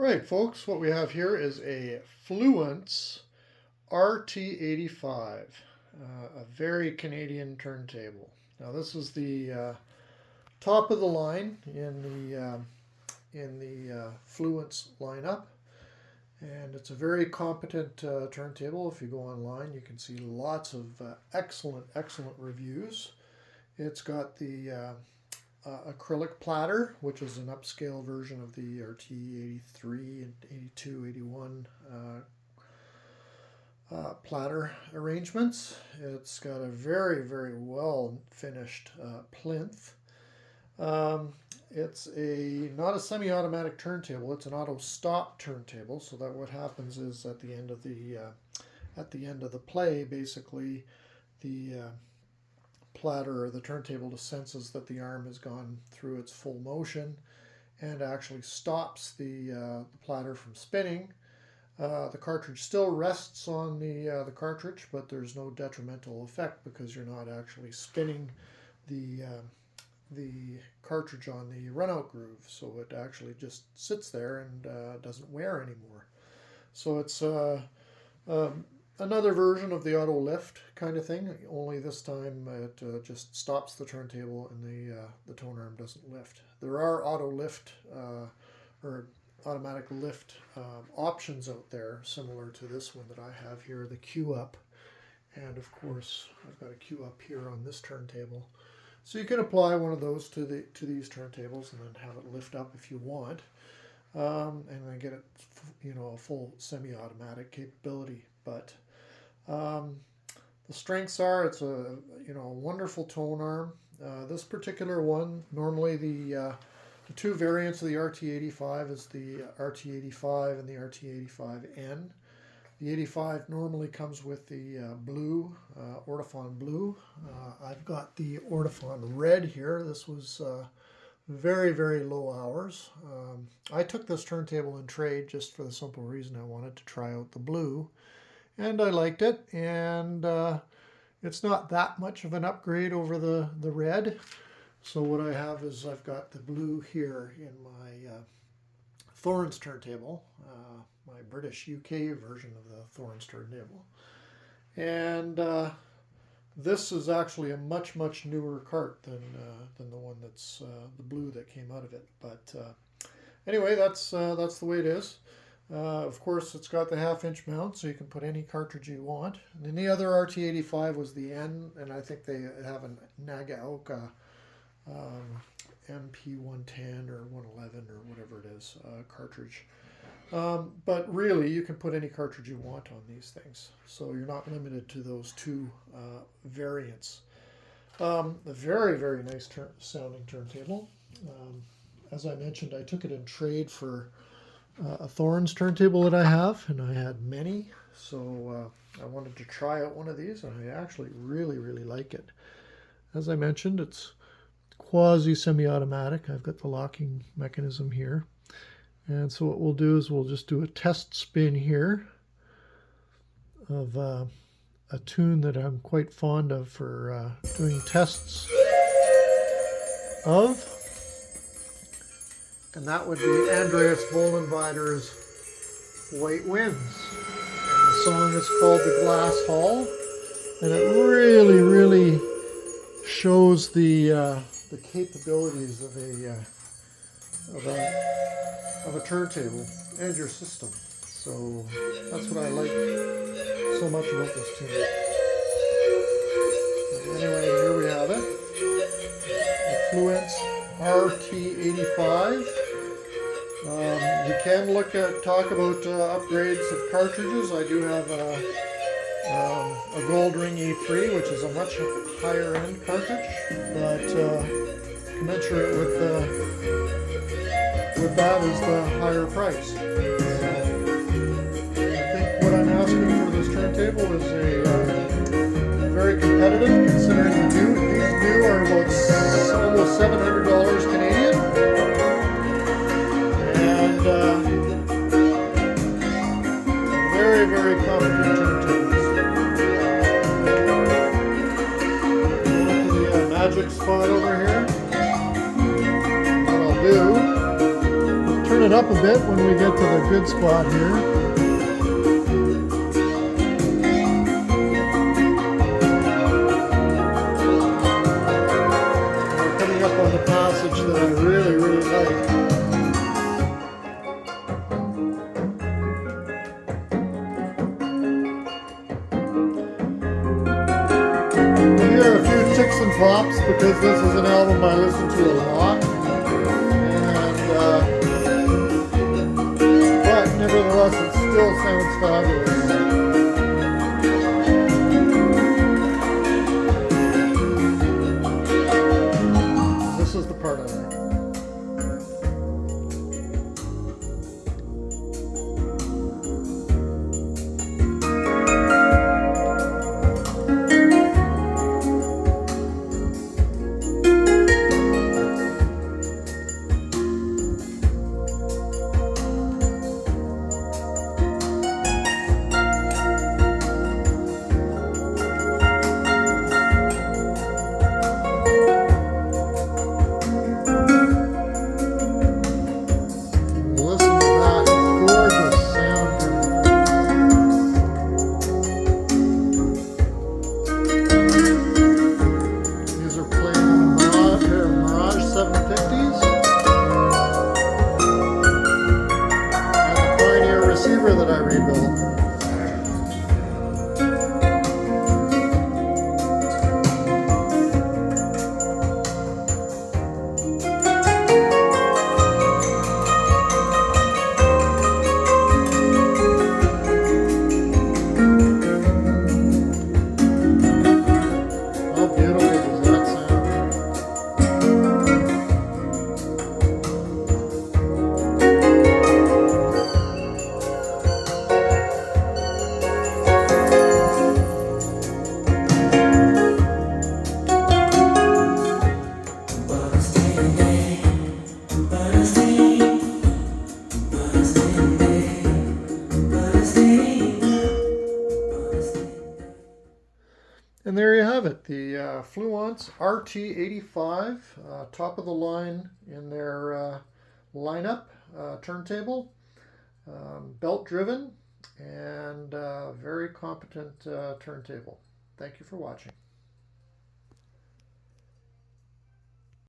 Alright folks, what we have here is a Fluance RT-85, a very Canadian turntable. Now this is the top of the line in the Fluance lineup, and it's a very competent turntable. If you go online, you can see lots of excellent reviews. It's got the acrylic platter, which is an upscale version of the RT-83 and 82, 81 platter arrangements. It's got a very well finished plinth. It's not a semi-automatic turntable. It's an auto stop turntable. So that what happens is at the end of the play, basically the platter or the turntable senses that the arm has gone through its full motion and actually stops the platter from spinning. The cartridge still rests on the cartridge, but there's no detrimental effect because you're not actually spinning the cartridge on the runout groove, so it actually just sits there and doesn't wear anymore. So it's another version of the auto lift kind of thing, only this time it just stops the turntable and the tone arm doesn't lift. There are auto lift or automatic lift options out there similar to this one that I have here, the Q up, and of course I've got a Q up here on this turntable. So you can apply one of those to these turntables and then have it lift up if you want, and then get it, a full semi-automatic capability. But the strengths are, it's a wonderful tone arm. This particular one, normally the two variants of the RT-85 is the RT-85 and the RT-85N. The 85 normally comes with the blue, Ortofon blue. I've got the Ortofon Red here. This was very low hours. I took this turntable in trade just for the simple reason I wanted to try out the blue, and I liked it, and it's not that much of an upgrade over the red. So what I have is I've got the blue here in my Thorns turntable, my British UK version of the Thorns turntable. And this is actually a much newer cart than the one that's the blue that came out of it. But anyway, that's the way it is. Of course, it's got the half-inch mount, so you can put any cartridge you want. And then the other RT-85 was the N, and I think they have a Nagaoka MP110 or 111 or whatever it is cartridge. But really, you can put any cartridge you want on these things, so you're not limited to those two variants. A very nice sounding turntable. As I mentioned, I took it in trade for a Thorns turntable that I have, and I had many, so I wanted to try out one of these, and I actually really like it. As I mentioned, it's quasi semi-automatic. I've got the locking mechanism here, and so what we'll do is we'll just do a test spin here of a tune that I'm quite fond of for doing tests of, and that would be Andreas Vollenweider's White Winds, and the song is called The Glass Hall, and it really shows the capabilities of a turntable and your system. So that's what I like so much about this tune. Anyway, here we have it, the Fluance RT-85. You can talk about upgrades of cartridges. I do have a Gold Ring E3, which is a much higher end cartridge, but commensurate with that is the higher price. So I think what I'm asking for this turntable is a very competitive, considering these new are about almost $700 Canadian, and very competent turntables. Look at the magic spot over here. What I'll do, turn it up a bit when we get to the good spot here. We're coming up on the passage that I really, really like. Here are a few ticks and pops because this is an album I listen to a lot. But nevertheless, it still sounds fabulous. This is the part I like. That I rebuilt. How beautiful does that sound? And there you have it, the Fluance RT-85, top of the line in their lineup turntable, belt driven, and very competent turntable. Thank you for watching.